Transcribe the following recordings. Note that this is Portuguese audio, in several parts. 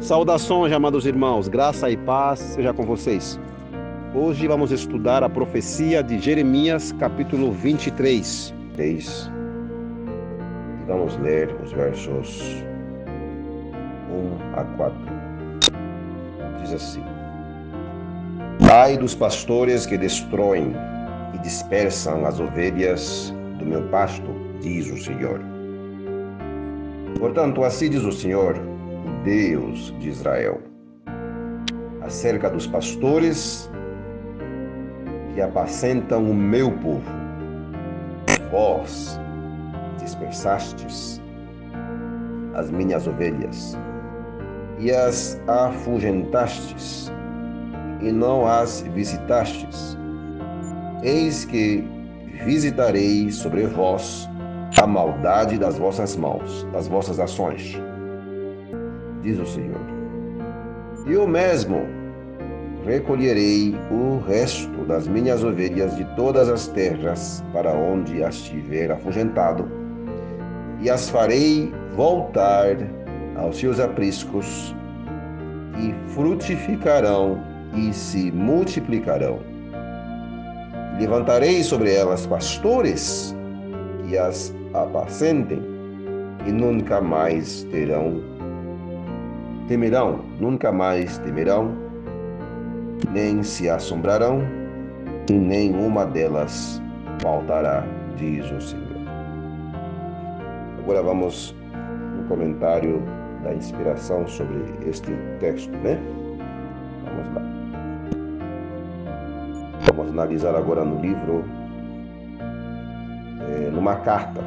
Saudações, amados irmãos, graça e paz seja com vocês. Hoje vamos estudar a profecia de Jeremias, capítulo 23. E vamos ler os versos 1 a 4. Diz assim: Ai dos pastores que destroem e dispersam as ovelhas do meu pasto, diz o Senhor. Portanto, assim diz o Senhor, o Deus de Israel, acerca dos pastores que apacentam o meu povo. Vós dispersastes as minhas ovelhas e as afugentastes e não as visitastes. Eis que visitarei sobre vós a maldade das vossas mãos, das vossas ações, diz o Senhor. E eu mesmo recolherei o resto das minhas ovelhas de todas as terras para onde as tiver afugentado, e as farei voltar aos seus apriscos, e frutificarão e se multiplicarão. Levantarei sobre elas pastores que as apacentem, e nunca mais temerão, nem se assombrarão, e nenhuma delas faltará, diz o Senhor. Agora vamos no comentário da inspiração sobre este texto, né? Vamos lá. Vamos analisar agora no livro, numa carta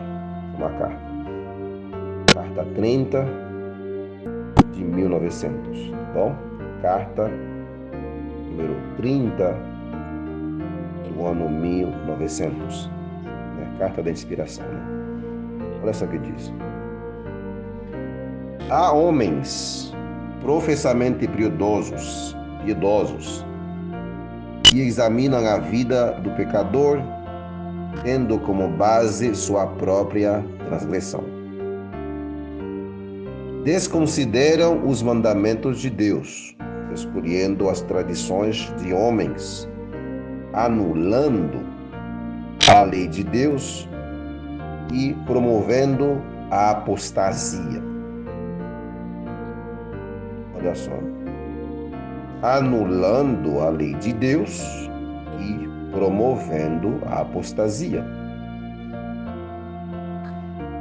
30 de 1900, tá bom? Carta número 30 do ano 1900, né? Carta da inspiração, né? Olha só o que diz. Há homens professamente piedosos que examinam a vida do pecador, tendo como base sua própria transgressão. Desconsideram os mandamentos de Deus, escolhendo as tradições de homens, anulando a lei de Deus e promovendo a apostasia. Olha só. Anulando a lei de Deus e promovendo a apostasia.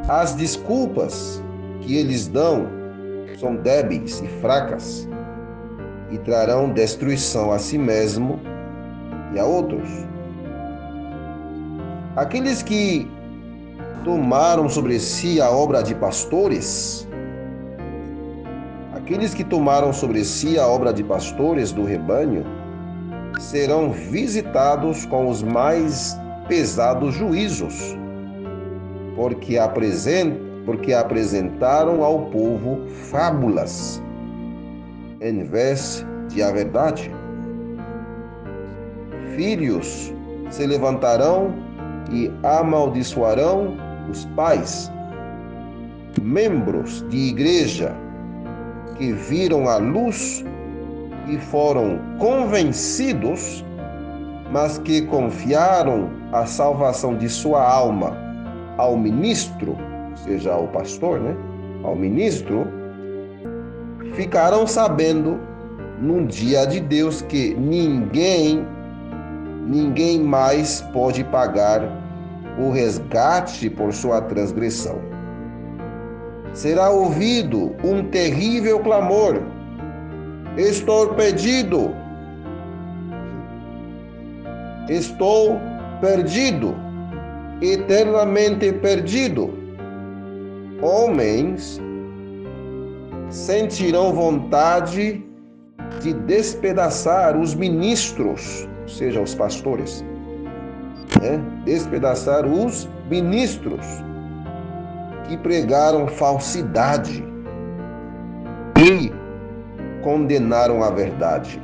As desculpas que eles dão são débeis e fracas e trarão destruição a si mesmo e a outros. Aqueles que tomaram sobre si a obra de pastores, do rebanho, serão visitados com os mais pesados juízos, porque apresentaram ao povo fábulas em vez de a verdade. Filhos se levantarão e amaldiçoarão os pais. Membros de igreja que viram a luz e foram convencidos, mas que confiaram a salvação de sua alma ao ministro, ou seja, ao pastor, né? Ao ministro, ficarão sabendo num dia de Deus que ninguém mais pode pagar o resgate por sua transgressão. Será ouvido um terrível clamor: estou perdido, eternamente perdido. Homens sentirão vontade de despedaçar os ministros, ou seja, os pastores, né? Despedaçar os ministros que pregaram falsidade e condenaram a verdade.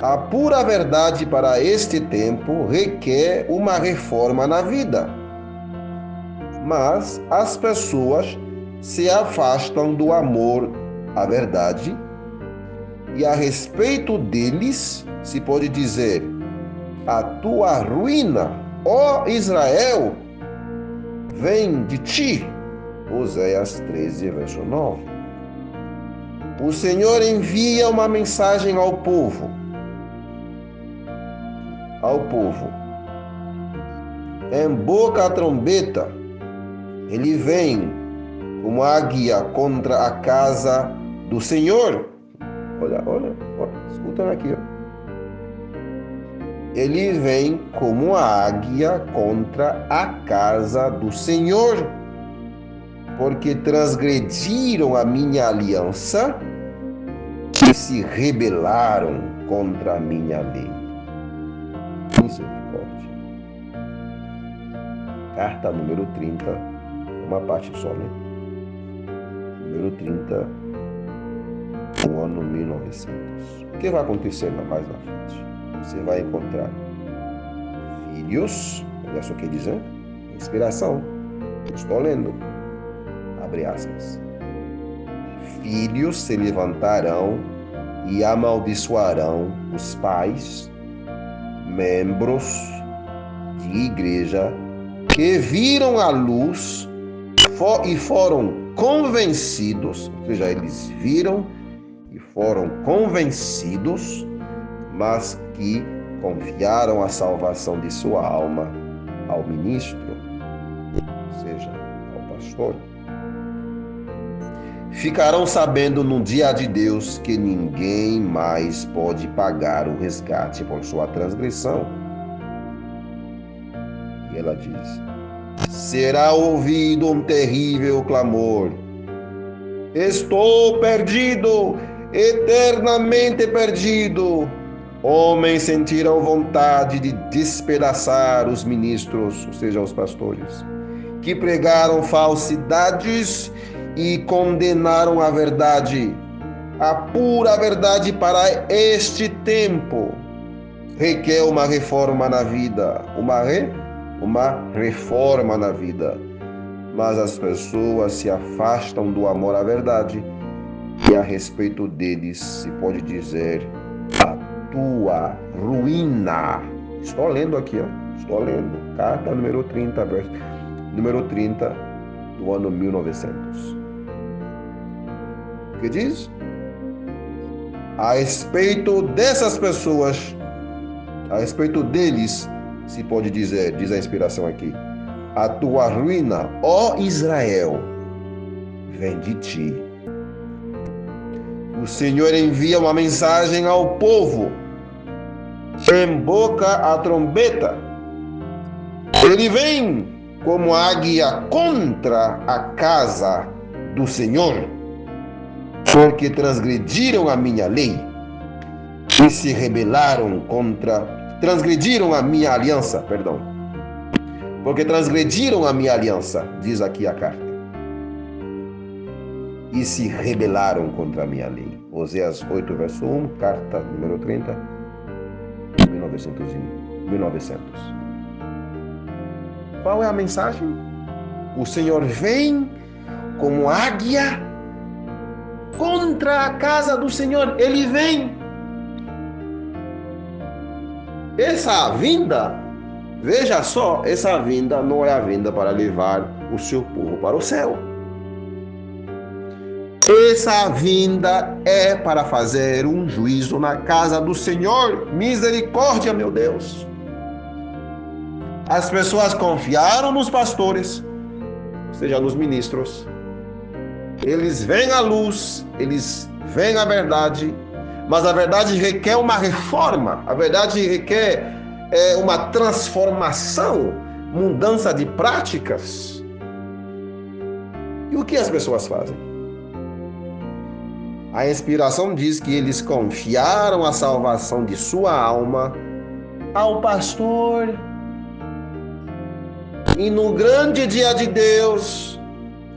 A pura verdade para este tempo requer uma reforma na vida, mas as pessoas se afastam do amor a verdade, e a respeito deles se pode dizer: a tua ruína, ó Israel, vem de ti. Oséias 13, verso 9. O Senhor envia uma mensagem ao povo. Emboca a trombeta. Ele vem como águia contra a casa do Senhor. Olha, escuta aqui. Ele vem como a águia contra a casa do Senhor, porque transgrediram a minha aliança e se rebelaram contra a minha lei. Misericórdia. Carta número 30, uma parte só, né? Número 30, no ano 1900. O que vai acontecer mais na frente? Você vai encontrar filhos, olha só o que diz, inspiração, estou lendo, abre aspas. Filhos se levantarão e amaldiçoarão os pais, membros de igreja que viram a luz e foram convencidos, ou seja, eles viram e foram convencidos, mas que confiaram a salvação de sua alma ao ministro, ou seja, ao pastor. Ficarão sabendo no dia de Deus que ninguém mais pode pagar o resgate por sua transgressão. E ela diz: será ouvido um terrível clamor. Estou perdido, eternamente perdido. Homens sentirão vontade de despedaçar os ministros, ou seja, os pastores, que pregaram falsidades e condenaram a verdade, a pura verdade para este tempo. Requer uma reforma na vida, uma reforma na vida. Mas as pessoas se afastam do amor à verdade e a respeito deles se pode dizer: a tua ruína. Estou lendo aqui, estou lendo. Carta número 30, verso número 30 do ano 1900. O que diz? A respeito dessas pessoas, a respeito deles, se pode dizer, diz a inspiração aqui: a tua ruína, ó Israel, vem de ti. O Senhor envia uma mensagem ao povo, emboca a trombeta. Ele vem como águia contra a casa do Senhor, porque transgrediram a minha lei e se rebelaram transgrediram a minha aliança, porque transgrediram a minha aliança, diz aqui a carta, e se rebelaram contra a minha lei. Oséias 8, verso 1, carta número 30, 1900. Qual é a mensagem? O Senhor vem como águia contra a casa do Senhor. Ele vem. Essa vinda, veja só, essa vinda não é a vinda para levar o seu povo para o céu. Essa vinda é para fazer um juízo na casa do Senhor. Misericórdia, meu Deus. As pessoas confiaram nos pastores, ou seja, nos ministros. Eles veem a luz, eles veem a verdade, mas a verdade requer uma reforma, a verdade requer uma transformação, mudança de práticas. E o que as pessoas fazem? A inspiração diz que eles confiaram a salvação de sua alma ao pastor. E no grande dia de Deus,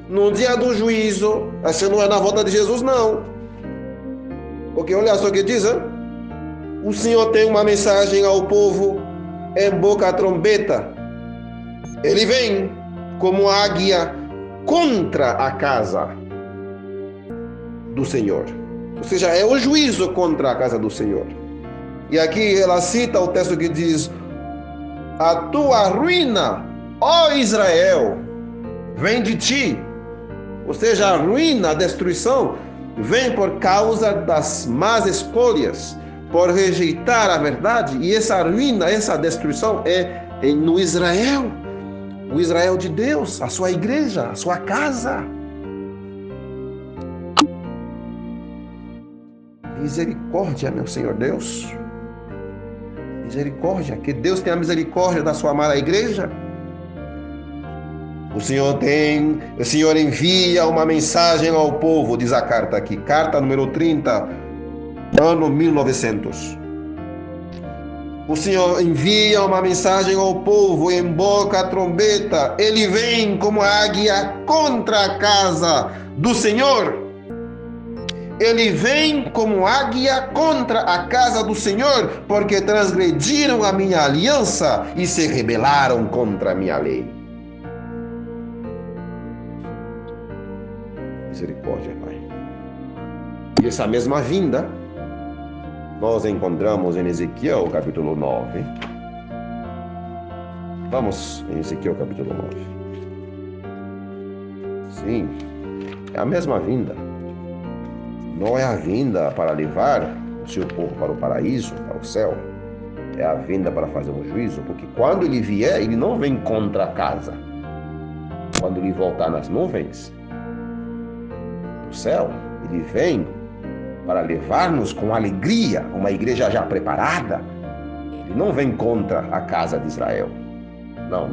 no dia do juízo, essa não é na volta de Jesus, não. Porque olha só o que diz, hein? O Senhor tem uma mensagem ao povo, emboca a trombeta. Ele vem como águia contra a casa. do Senhor. Ou seja, é o juízo contra a casa do Senhor. E aqui ela cita o texto que diz: a tua ruína, ó Israel, vem de ti. Ou seja, a ruína, a destruição, vem por causa das más escolhas, por rejeitar a verdade. E essa ruína, essa destruição é no Israel, o Israel de Deus, a sua igreja, a sua casa. Misericórdia, meu Senhor Deus. Misericórdia, que Deus tenha misericórdia da sua amada igreja. O Senhor envia uma mensagem ao povo, diz a carta aqui, carta número 30, ano 1900. O Senhor envia uma mensagem ao povo, emboca a trombeta, ele vem como águia contra a casa do Senhor. Ele vem como águia contra a casa do Senhor, porque transgrediram a minha aliança e se rebelaram contra a minha lei. Misericórdia, Pai. E essa mesma vinda nós encontramos em Ezequiel capítulo 9. Vamos em Ezequiel capítulo 9. Sim, é a mesma vinda. Não é a vinda para levar o seu povo para o paraíso, para o céu. É a vinda para fazer um juízo, porque quando ele vier, ele não vem contra a casa. Quando ele voltar nas nuvens do céu, ele vem para levar-nos com alegria, uma igreja já preparada. Ele não vem contra a casa de Israel. Não.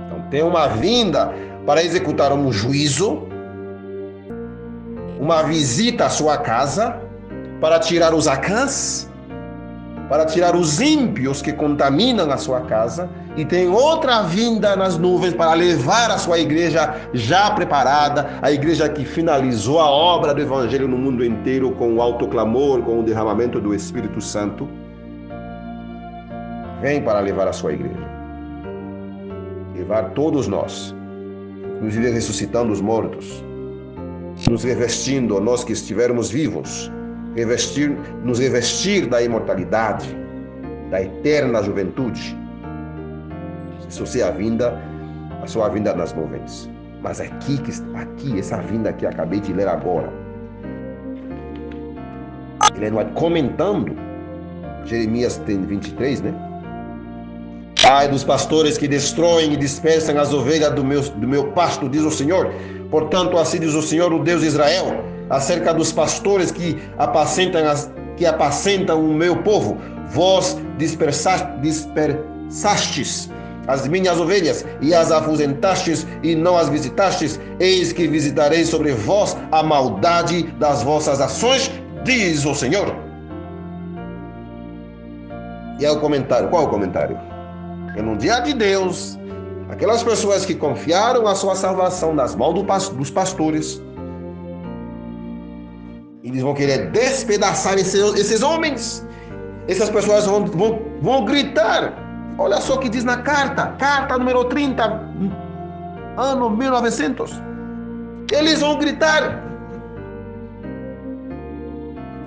Então tem uma vinda para executar um juízo, uma visita à sua casa, para tirar os acãs, para tirar os ímpios que contaminam a sua casa, e tem outra vinda nas nuvens para levar a sua igreja já preparada, a igreja que finalizou a obra do Evangelho no mundo inteiro com o alto clamor, com o derramamento do Espírito Santo. Vem para levar a sua igreja, levar todos nós, inclusive ressuscitando os mortos, nos revestindo, nós que estivermos vivos, nos revestir da imortalidade, da eterna juventude. Isso é a sua vinda nas nuvens. Mas aqui, essa vinda que acabei de ler agora, ele é comentando, Jeremias 23, né? Ai dos pastores que destroem e dispersam as ovelhas do meu pasto, diz o Senhor. Portanto, assim diz o Senhor, o Deus de Israel, acerca dos pastores que apacentam o meu povo. Vós dispersastes as minhas ovelhas e as afugentastes e não as visitastes. Eis que visitarei sobre vós a maldade das vossas ações, diz o Senhor. E é o comentário. Qual é o comentário? É no dia de Deus, aquelas pessoas que confiaram a sua salvação nas mãos dos pastores, eles vão querer despedaçar esses homens. Essas pessoas vão gritar. Olha só o que diz na carta número 30, ano 1900. Eles vão gritar: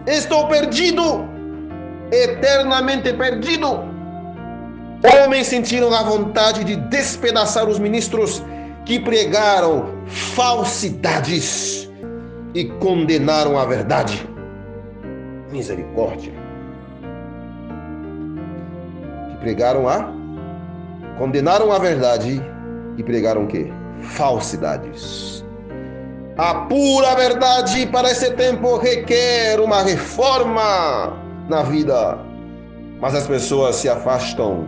estou perdido, eternamente perdido. Homens sentiram a vontade de despedaçar os ministros que pregaram falsidades e condenaram a verdade. Misericórdia. Condenaram a verdade e pregaram o quê? Falsidades. A pura verdade para esse tempo requer uma reforma na vida. Mas as pessoas se afastam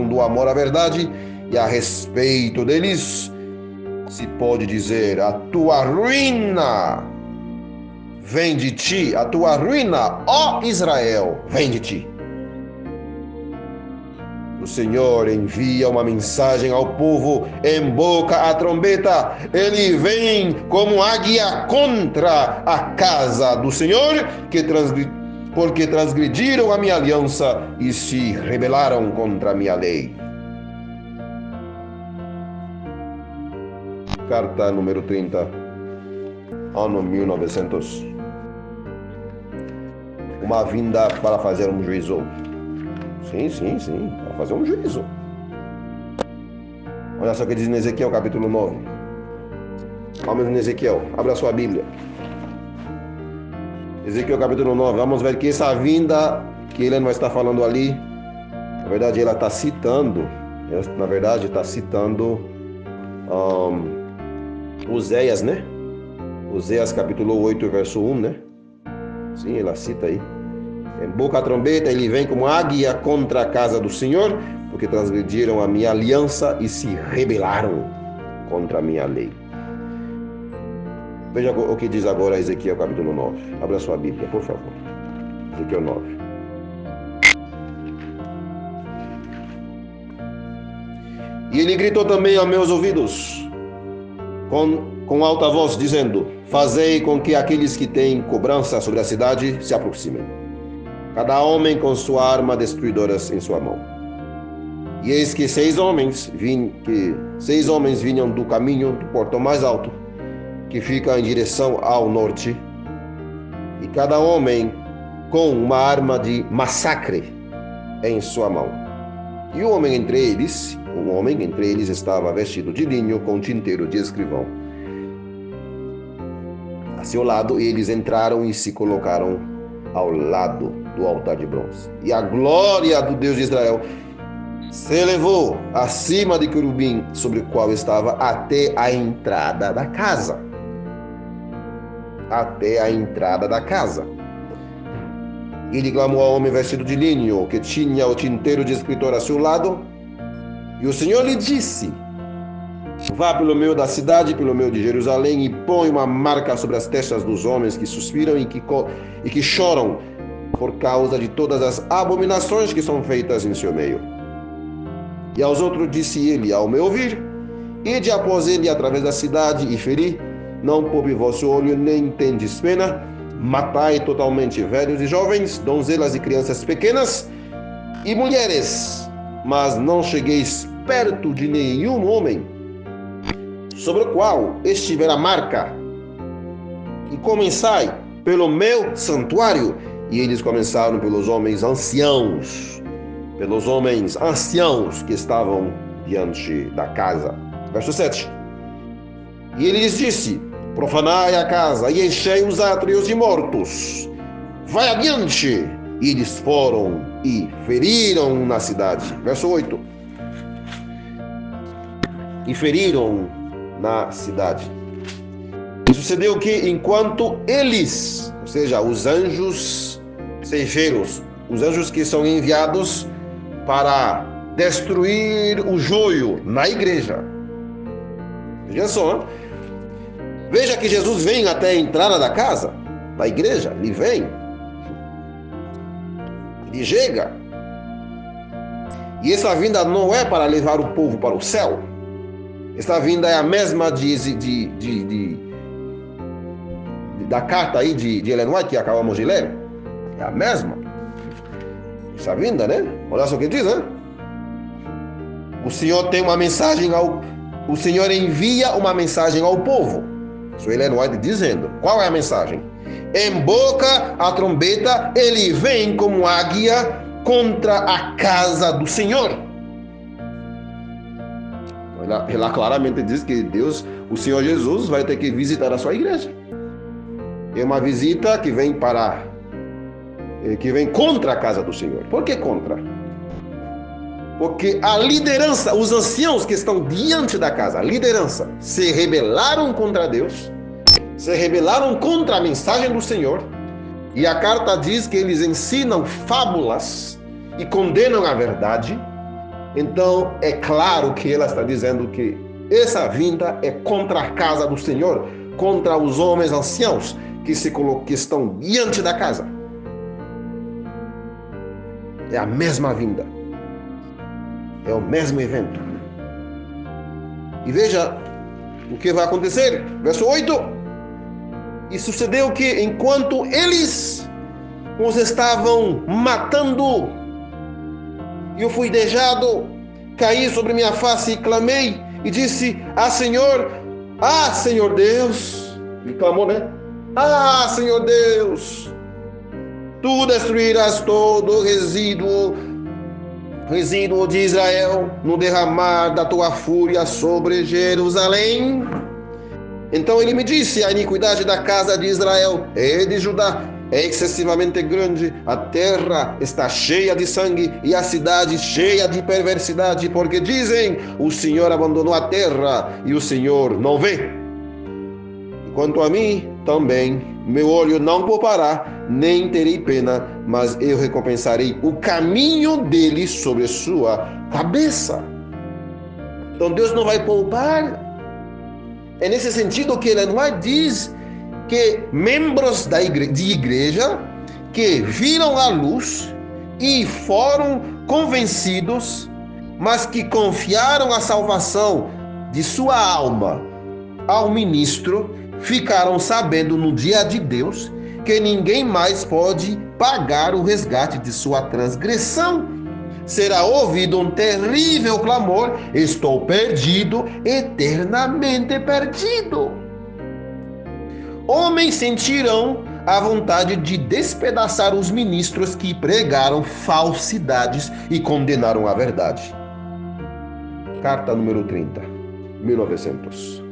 do amor à verdade, e a respeito deles se pode dizer: a tua ruína vem de ti, a tua ruína, ó Israel, vem de ti. O Senhor envia uma mensagem ao povo, emboca a trombeta, ele vem como águia contra a casa do Senhor, porque transgrediram a minha aliança e se rebelaram contra a minha lei. Carta número 30 ano 1900. Uma vinda para fazer um juízo. Sim, para fazer um juízo. Olha só o que diz em Ezequiel capítulo 9. Vamos em Ezequiel, abra sua Bíblia. Ezequiel capítulo 9, vamos ver que essa vinda que ele não está falando ali, na verdade ela está citando, Oséias, né? Oséias capítulo 8, verso 1, né? Sim, ela cita aí. Em boca a trombeta, ele vem como águia contra a casa do Senhor, porque transgrediram a minha aliança e se rebelaram contra a minha lei. Veja o que diz agora Ezequiel capítulo 9. Abra sua Bíblia, por favor. Ezequiel 9. E ele gritou também a meus ouvidos, com alta voz, dizendo: fazei com que aqueles que têm cobrança sobre a cidade se aproximem, cada homem com sua arma destruidora em sua mão. E eis que seis homens vinham do caminho do portão mais alto, que fica em direção ao norte, e cada homem com uma arma de massacre em sua mão. E um homem entre eles estava vestido de linho com tinteiro de escrivão a seu lado, e eles entraram e se colocaram ao lado do altar de bronze. E a glória do Deus de Israel se elevou acima de querubim sobre o qual estava até a entrada da casa. Ele clamou ao homem vestido de linho, que tinha o tinteiro de escritor a seu lado, e o Senhor lhe disse: vá pelo meio da cidade, pelo meio de Jerusalém, e põe uma marca sobre as testas dos homens que suspiram e que choram por causa de todas as abominações que são feitas em seu meio. E aos outros disse ele, ao me ouvir: ide após ele através da cidade e feri, não poupe vosso olho, nem tendes pena, matai totalmente velhos e jovens, donzelas e crianças pequenas e mulheres, mas não chegueis perto de nenhum homem sobre o qual estiver a marca, e começai pelo meu santuário. E eles começaram pelos homens anciãos que estavam diante da casa. Verso 7. E ele lhes disse: profanai a casa e enchei os átrios de mortos. Vai adiante. E eles foram e feriram na cidade. Verso 8. E feriram na cidade. E sucedeu que enquanto eles, ou seja, os anjos ceifeiros, os anjos que são enviados para destruir o joio na igreja. Veja só, veja que Jesus vem até a entrada da casa, da igreja, ele vem, ele chega. E essa vinda não é para levar o povo para o céu. Essa vinda é a mesma da carta aí de Ellen White que acabamos de ler. É a mesma. Essa vinda, né? Olha só o que diz, né? O Senhor tem uma mensagem o Senhor envia uma mensagem ao povo. Isso Ellen White dizendo. Qual é a mensagem? Em boca a trombeta, ele vem como águia contra a casa do Senhor. Ela claramente diz que Deus, o Senhor Jesus, vai ter que visitar a sua igreja. É uma visita que vem contra a casa do Senhor. Por que contra? Porque a liderança, os anciãos que estão diante da casa, a liderança, se rebelaram contra Deus, se rebelaram contra a mensagem do Senhor, e a carta diz que eles ensinam fábulas e condenam a verdade. Então é claro que ela está dizendo que essa vinda é contra a casa do Senhor, contra os homens anciãos que estão diante da casa. É a mesma vinda. É o mesmo evento. E veja o que vai acontecer. Verso 8. E sucedeu que enquanto eles os estavam matando, eu fui dejado, caí sobre minha face e clamei e disse: Senhor Deus, E clamou, né? Ah, Senhor Deus, tu destruirás todo resíduo de Israel no derramar da tua fúria sobre Jerusalém. Então ele me disse: a iniquidade da casa de Israel e de Judá é excessivamente grande, a terra está cheia de sangue e a cidade cheia de perversidade, porque dizem: o Senhor abandonou a terra e o Senhor não vê. E quanto a mim, também meu olho não poupará, nem terei pena, mas eu recompensarei o caminho dele sobre sua cabeça. Então Deus não vai poupar. É nesse sentido que ele não diz que membros de igreja que viram a luz e foram convencidos, mas que confiaram a salvação de sua alma ao ministro, ficaram sabendo no dia de Deus que ninguém mais pode pagar o resgate de sua transgressão. Será ouvido um terrível clamor: estou perdido, eternamente perdido. Homens sentirão a vontade de despedaçar os ministros que pregaram falsidades e condenaram a verdade. Carta número 30, 1900.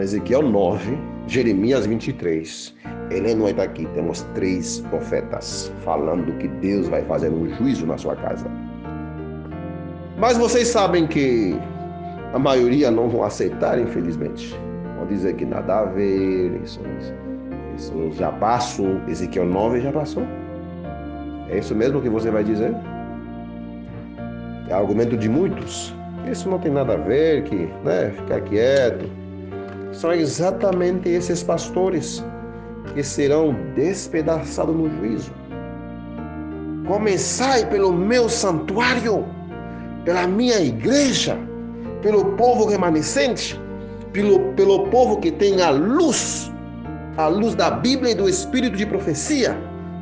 Ezequiel 9, Jeremias 23. Ele não está aqui. Temos 3 profetas falando que Deus vai fazer um juízo na sua casa. Mas vocês sabem que a maioria não vão aceitar, infelizmente. Vão dizer que nada a ver, isso já passou. Ezequiel 9 já passou. É isso mesmo que você vai dizer? É argumento de muitos. Isso não tem nada a ver, que, ficar quieto. São exatamente esses pastores que serão despedaçados no juízo. Comecai pelo meu santuário, pela minha igreja, pelo povo remanescente, pelo povo que tem a luz da Bíblia e do Espírito de profecia.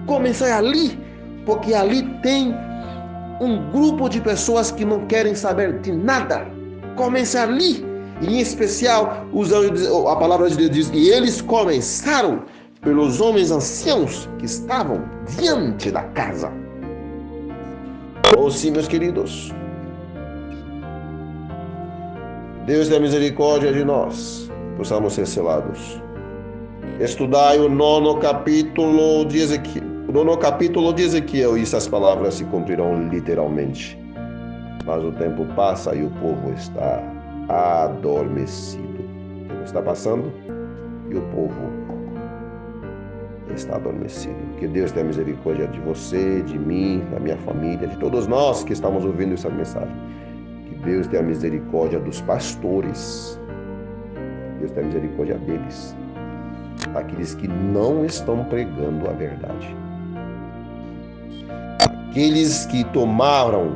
Comecai ali, porque ali tem um grupo de pessoas que não querem saber de nada. Comecai ali. E em especial, a palavra de Deus diz: e eles começaram pelos homens anciãos que estavam diante da casa. Sim, meus queridos. Deus tenha misericórdia de nós, possamos ser selados. Estudai o 9º capítulo de Ezequiel. O 9º capítulo de Ezequiel, e essas palavras se cumprirão literalmente. Mas o tempo passa e o povo está adormecido. O tempo está passando e o povo está adormecido. Que Deus tenha misericórdia de você, de mim, da minha família, de todos nós que estamos ouvindo essa mensagem. Que Deus tenha misericórdia dos pastores. Que Deus tenha misericórdia deles. Aqueles que não estão pregando a verdade. Aqueles que tomaram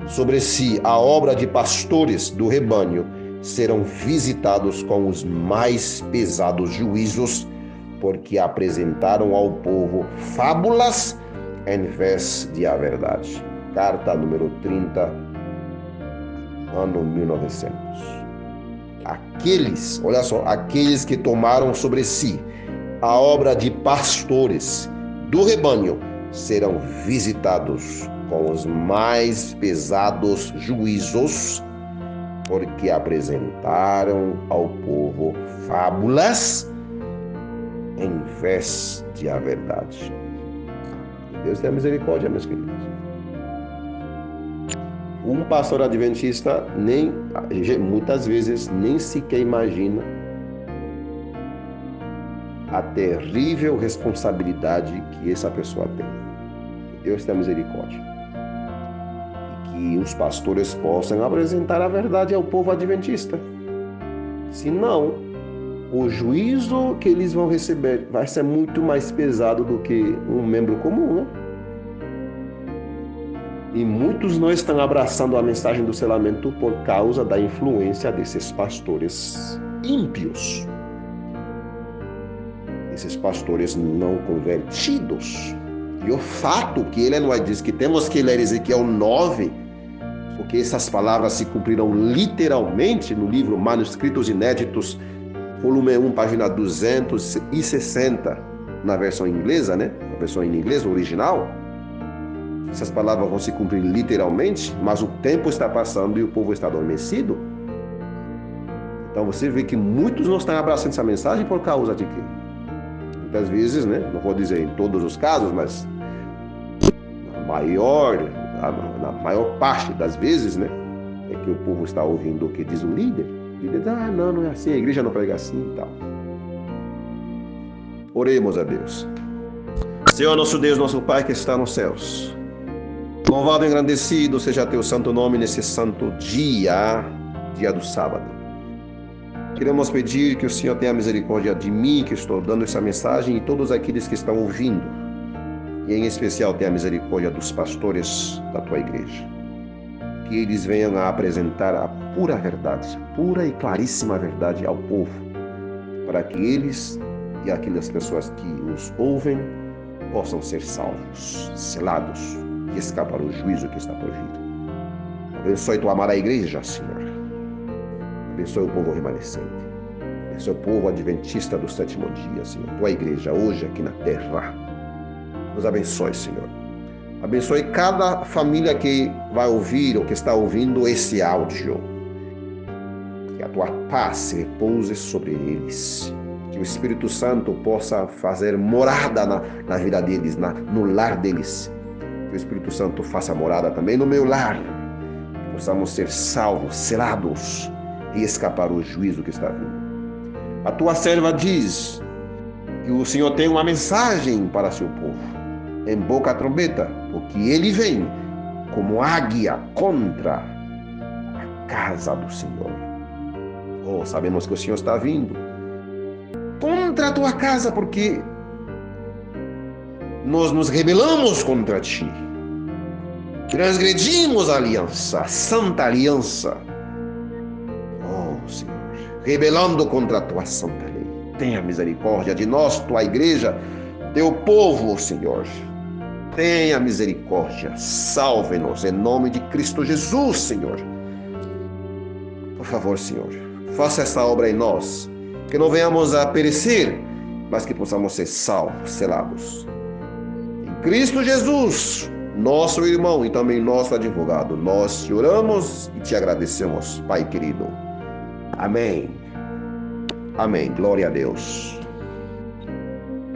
sobre si a obra de pastores do rebanho serão visitados com os mais pesados juízos, porque apresentaram ao povo fábulas em vez de a verdade. Carta número 30, ano 1900. Aqueles que tomaram sobre si a obra de pastores do rebanho serão visitados com os mais pesados juízos, porque apresentaram ao povo fábulas em vez de a verdade. Deus tenha misericórdia, meus queridos. Um pastor adventista muitas vezes nem sequer imagina a terrível responsabilidade que essa pessoa tem. Que Deus tenha misericórdia. Que os pastores possam apresentar a verdade ao povo adventista. Senão, o juízo que eles vão receber vai ser muito mais pesado do que um membro comum, né? E muitos não estão abraçando a mensagem do selamento por causa da influência desses pastores ímpios. Esses pastores não convertidos. E o fato que ele não diz que temos que ler Ezequiel 9, porque essas palavras se cumpriram literalmente no livro Manuscritos Inéditos, volume 1, página 260, na versão inglesa, né? A versão em inglês, original. Essas palavras vão se cumprir literalmente, mas o tempo está passando e o povo está adormecido. Então você vê que muitos não estão abraçando essa mensagem por causa de quê? Muitas vezes, né? Não vou dizer em todos os casos, mas na maior parte das vezes, né? É que o povo está ouvindo o que diz o líder. O líder diz, não é assim, a igreja não prega assim e tal. Oremos a Deus. Senhor nosso Deus, nosso Pai que está nos céus, louvado e engrandecido seja teu santo nome nesse santo dia do sábado. Queremos pedir que o Senhor tenha misericórdia de mim, que estou dando essa mensagem, e todos aqueles que estão ouvindo. E em especial tenha misericórdia dos pastores da tua igreja. Que eles venham a apresentar a pura verdade, pura e claríssima verdade ao povo, para que eles e aquelas pessoas que os ouvem possam ser salvos, selados e escapar o juízo que está por vir. Abençoe tua amada igreja, Senhor. Abençoe o povo remanescente. Abençoe o povo adventista do sétimo dia, Senhor. Tua igreja hoje aqui na terra. Nos abençoe, Senhor. Abençoe cada família que vai ouvir ou que está ouvindo esse áudio. Que a tua paz repouse sobre eles. Que o Espírito Santo possa fazer morada na vida deles, no lar deles. Que o Espírito Santo faça morada também no meu lar. Que possamos ser salvos, selados e escapar o juízo que está vindo. A tua serva diz que o Senhor tem uma mensagem para seu povo. Em boca a trombeta, porque ele vem como águia contra a casa do Senhor. Oh, sabemos que o Senhor está vindo contra a tua casa, porque nós nos rebelamos contra ti. Transgredimos a aliança, a santa aliança. Oh, Senhor, rebelando contra a tua santa lei. Tenha misericórdia de nós, tua igreja, teu povo, Senhor. Tenha misericórdia, salve-nos em nome de Cristo Jesus, Senhor. Por favor, Senhor, faça essa obra em nós, que não venhamos a perecer, mas que possamos ser salvos, selados. Em Cristo Jesus, nosso irmão e também nosso advogado, nós te oramos e te agradecemos, Pai querido. Amém. Amém. Glória a Deus.